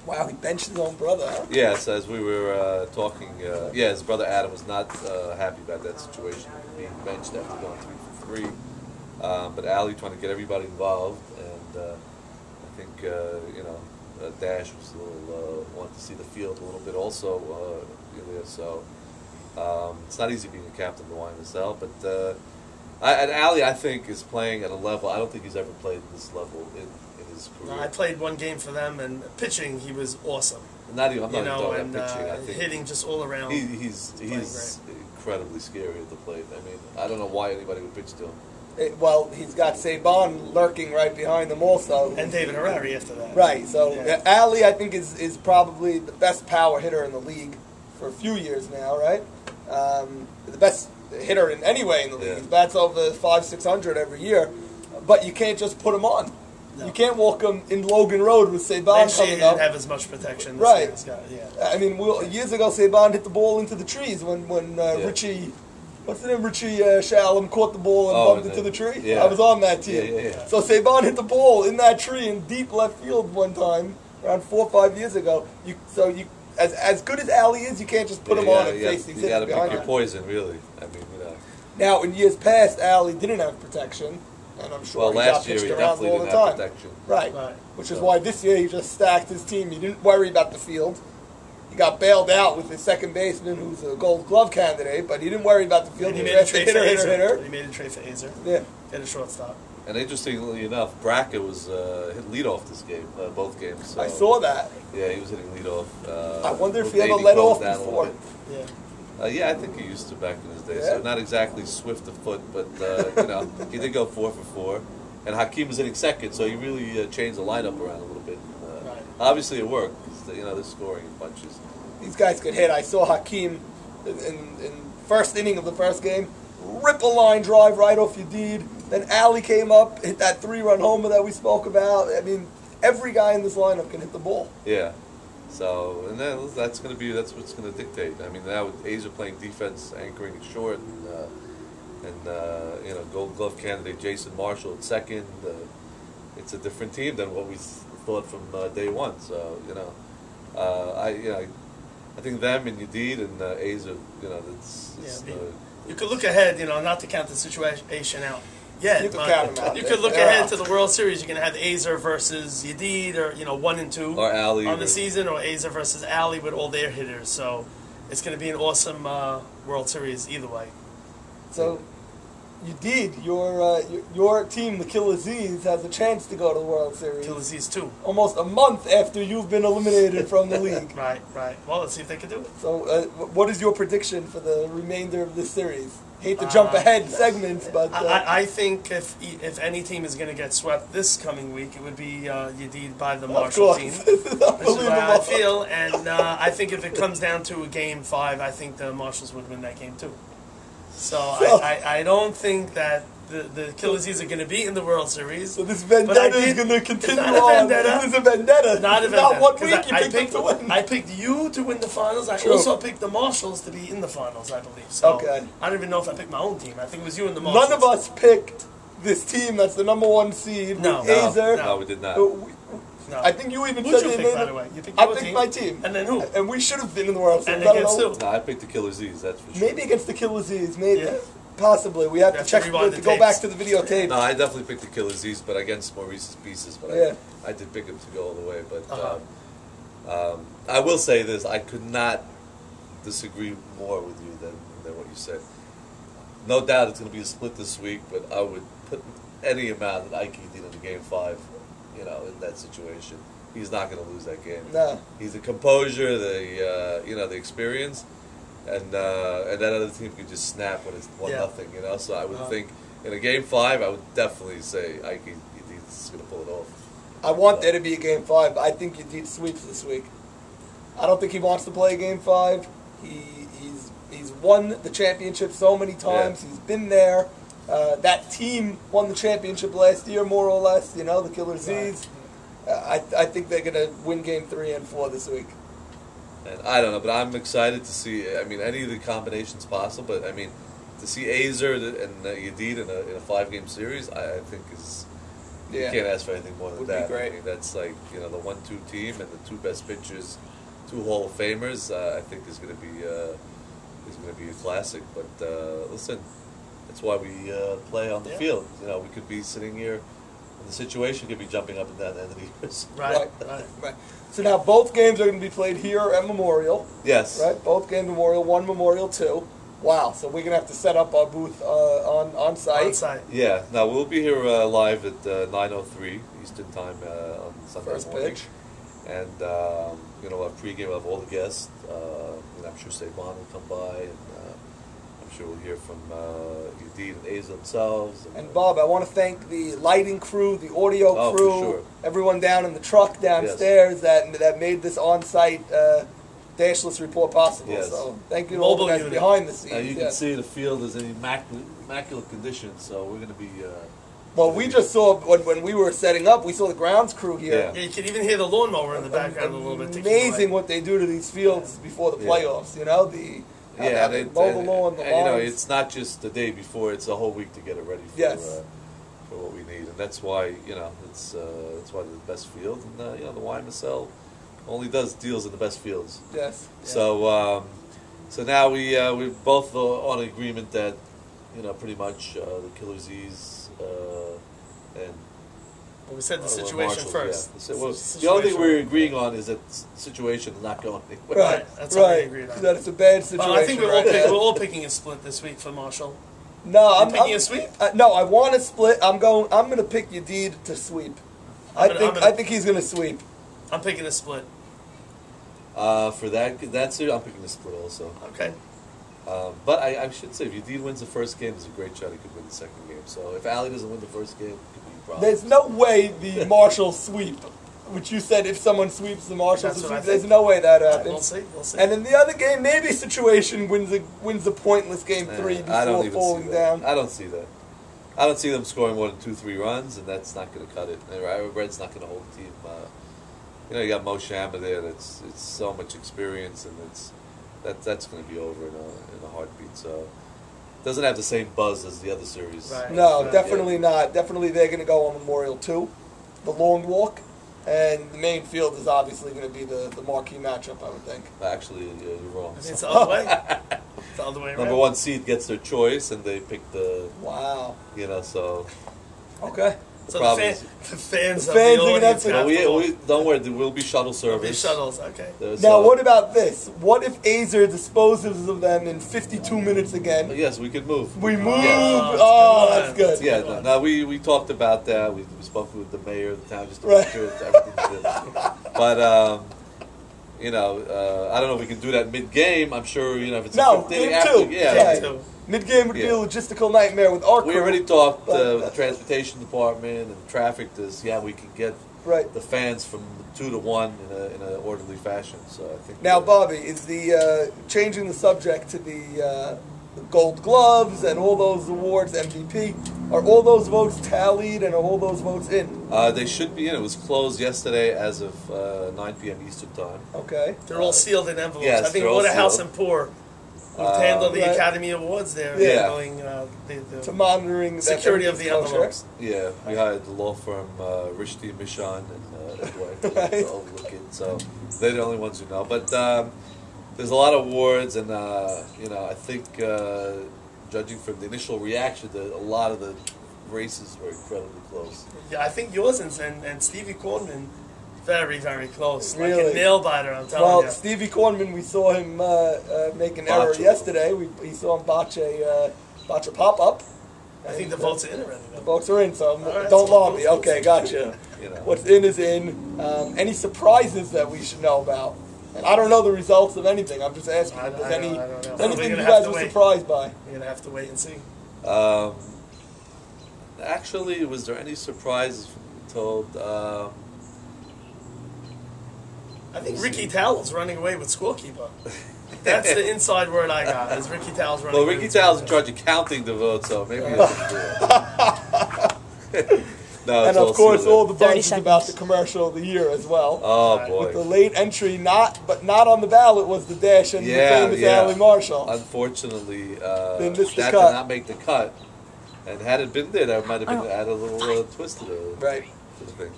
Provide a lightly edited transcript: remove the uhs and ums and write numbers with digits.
Wow, he benched his own brother, huh? Yes, as we were talking, his brother Adam was not happy about that situation, being benched after going 3 for 3. But Ali trying to get everybody involved, and I think Dash was a little wanted to see the field a little bit also. So it's not easy being a captain of the YMSL, but and Ali I think is playing at a level I don't think he's ever played at this level in his career. No, I played one game for them, and pitching he was awesome. I'm not even talking and about pitching. I think hitting just all around. He's incredibly scary at the plate. I mean, I don't know why anybody would pitch to him. Well, he's got Saban lurking right behind him also. And David Harari after that. Right, so Ali, I think, is probably the best power hitter in the league for a few years now, right? The best hitter in any way in the league. He bats over 500-600 every year, but you can't just put him on. No. You can't walk him in Logan Road with Saban coming up. He didn't have as much protection. Right. I mean, years ago, Saban hit the ball into the trees when Richie... What's the name? Richie Shalom caught the ball and bumped into the tree. Yeah. I was on that team. So Saban hit the ball in that tree in deep left field one time, around 4 or 5 years ago. As good as Ali is, you can't just put him on and face these You got to pick your him. poison, really. I mean, Now, in years past, Ali didn't have protection, and I'm sure he got pitched around all the time. Protection. Right. Which is why this year he just stacked his team. He didn't worry about the field. He got bailed out with his second baseman, who's a Gold Glove candidate, but he didn't worry about the field. He made a trade for Azer. He made a trade for Azer. Yeah. Get a shortstop. And interestingly enough, Brackett was hit leadoff this game, both games. So, I saw that. Yeah, he was hitting leadoff. I wonder if he ever let off before. I think he used to back in his day. Yeah. So not exactly swift of foot, but he did go 4 for 4. And Hakeem was hitting second, so he really changed the lineup around a little bit. Obviously, it worked. They're scoring in bunches. These guys could hit. I saw Hakeem in first inning of the first game rip a line drive right off Yedid. Then Ali came up, hit that 3-run homer that we spoke about. I mean, every guy in this lineup can hit the ball. Yeah. So, and then that's what's going to dictate. I mean, now with Azer playing defense, anchoring it short, and Gold Glove candidate Jason Marshall at second, it's a different team than what we thought from day one. So, I think them and Yedid and Azer, you could look ahead, not to count the situation out yet. You could count them out. You could look ahead to the World Series. You're going to have Azer versus Yedid, or 1 and 2 or Ali on the season, or Azer versus Ali with all their hitters. So it's going to be an awesome World Series either way. So Yedid, your team, the Killer Z's, has a chance to go to the World Series. Killer Z's too. Almost a month after you've been eliminated from the league. Right. Well, let's see if they can do it. So, what is your prediction for the remainder of this series? Hate to jump ahead segments, but I think if any team is going to get swept this coming week, it would be Yedid by the Marshall team. This is what I feel, and I think if it comes down to a Game 5, I think the Marshalls would win that game too. So I don't think that the Killer Z's are going to be in the World Series. So this vendetta is going to continue on. Vendetta. This is a vendetta. Not a vendetta. Not one week you picked them to win. I picked you to win the finals. I also picked the Marshalls to be in the finals, I believe. So I don't even know if I picked my own team. I think it was you and the Marshalls. None of us picked this team that's the #1 seed. No, Azer. No, we did not. No. I think you even Who'd said you pick, by the way? You picked I picked my team. And then who? And we should have been in the World Series. And against who? No, I picked the Killer Z's, that's for sure. Maybe against the Killer Z's, maybe. Yeah. Possibly. We have to check to go back to the videotape. No, I definitely picked the Killer Z's, but against Maurice's pieces. But I did pick him to go all the way. But I will say this: I could not disagree more with you than what you said. No doubt it's going to be a split this week, but I would put any amount that Ike did in the Game 5, in that situation. He's not going to lose that game. No. He's the composure, the experience. And that other team could just snap when it's 1-0, So I would think in a Game 5, I would definitely say Ike is going to pull it off. I want there to be a Game 5. I think Yedid sweeps this week. I don't think he wants to play Game 5. He's won the championship so many times. He's been there. That team won the championship last year, more or less. The Killer Z's. I think they're going to win Game 3 and 4 this week. And I don't know, but I'm excited to see. I mean, any of the combinations possible. But I mean, to see Azer and Yedid in a 5-game series, I think is Yeah. You can't ask for anything more than Would be that. great. I mean, that's like, you know, the 1-2 team and the two best pitchers, two Hall of Famers. I think is going to be a classic. But listen, that's why we play on the field. You know, we could be sitting here, and the situation could be jumping up and down at the end of the years. Right. So now both games are going to be played here at Memorial. Yes. Right. Both games Memorial. One Memorial 2. Wow. So we're going to have to set up our booth on site. On site. Yeah. Now we'll be here live at 9:03 Eastern Time on Sunday First morning. pitch. And you know, we'll have pregame. We'll have all the guests. You know, I'm sure Saban will come by, and I'm sure we'll hear from Yedid and Aza themselves. And Bob, I want to thank the lighting crew, the audio crew, for sure. everyone down in the truck downstairs that made this on-site Dashless report possible. Yes. So thank you to all the guys behind the scenes. You can see the field is in immaculate condition, so we're going to be. Well, we just saw when we were setting up, we saw the grounds crew here. Yeah, you can even hear the lawnmower in the background a little bit. Amazing what they do to these fields before the playoffs. You know they mow the lawn, the lawns. You know, it's not just the day before; it's a whole week to get it ready for what we need, and that's why that's why the best field, and the YMSL only deals in the best fields. Yes. So so now we're both on agreement that pretty much the Killer Z's and. Well, we said the situation first. Yeah. The only thing we're agreeing on is that the situation is not going anywhere. Right, that's what we agreed on. That it's a bad situation. I think we're all picking a split this week for Marshall. No, I'm picking a sweep. No, I want to split. I'm going to pick Yedid to sweep. I think he's going to sweep. I'm picking a split. For that's it. I'm picking a split also. Okay. But I should say, if Yedid wins the first game, there's a great shot he could win the second game. So if Ali doesn't win the first game, it could be a problem. There's no way the Marshall sweep, which you said if someone sweeps the Marshall sweep, there's no way that happens. We'll see. And in the other game, maybe situation wins a pointless game 3 before falling down. I don't see that. I don't see them scoring more than 2-3 runs, and that's not going to cut it. And Red's not going to hold the team. You got Mo Shamba there. It's so much experience, and that's going to be over in a heartbeat. So it doesn't have the same buzz as the other series. Right. No, definitely not. Definitely they're going to go on Memorial 2, the long walk, and the main field is obviously going to be the marquee matchup, I would think. Actually, you're wrong. I think it's the other way. It's the other way around. Number 1 seed gets their choice, and they pick the. Wow. So. Okay. So the fans are going to have to. Don't worry, there will be shuttle service. There'll be shuttles, okay. Now, what about this? What if Azer disposes of them in 52 minutes again? Yes, we could move. We move? Yes. That's good. Yeah, no, we talked about that. We spoke with the mayor of the town just to make sure that everything's good. But, I don't know if we can do that mid-game. I'm sure, if it's a game after, 2. Yeah. Mid-game would be a logistical nightmare with our crew. We already talked with the transportation department and the traffic to see how we can get the fans from 2 to 1 in an orderly fashion. So I think. Now, Bobby, is the changing the subject to the Gold Gloves and all those awards, MVP? Are all those votes tallied and are all those votes in? They should be in. It was closed yesterday as of 9 p.m. Eastern time. Okay. They're all sealed in envelopes. Yes, I think Waterhouse and Poor handle the Academy Awards there, handling to monitoring security of the envelopes. Yeah, we hired the law firm Rishti Mishan and Dweck to overlook it. So they're the only ones who know. But there's a lot of awards, and I think judging from the initial reaction, a lot of the races were incredibly close. Yeah, I think yours and Stevie Cornman. Very, very close. Really? Like a nail biter, I'm telling you. Well, Stevie Cornman, we saw him make an error yesterday. We saw him botch a pop-up. I think the votes are in already. The votes are in, so don't lobby. Okay, gotcha. What's in is in. Any surprises that we should know about? And I don't know the results of anything. I'm just asking. If there's anything you guys were surprised by? We're going to have to wait and see. Actually, was there any surprises told? I think Ricky Towell's running away with scorekeeper. That's the inside word I got. Is Ricky Towell's running away? Well, Ricky Towell's in charge of counting the votes, so maybe. No, and of course, all the buzz is about the commercial of the year as well. Oh boy! With the late entry, not on the ballot, was the dash and the famous Ali Marshall. Unfortunately, that did not make the cut. And had it been there, that might have been add a little twist to the Right. thing.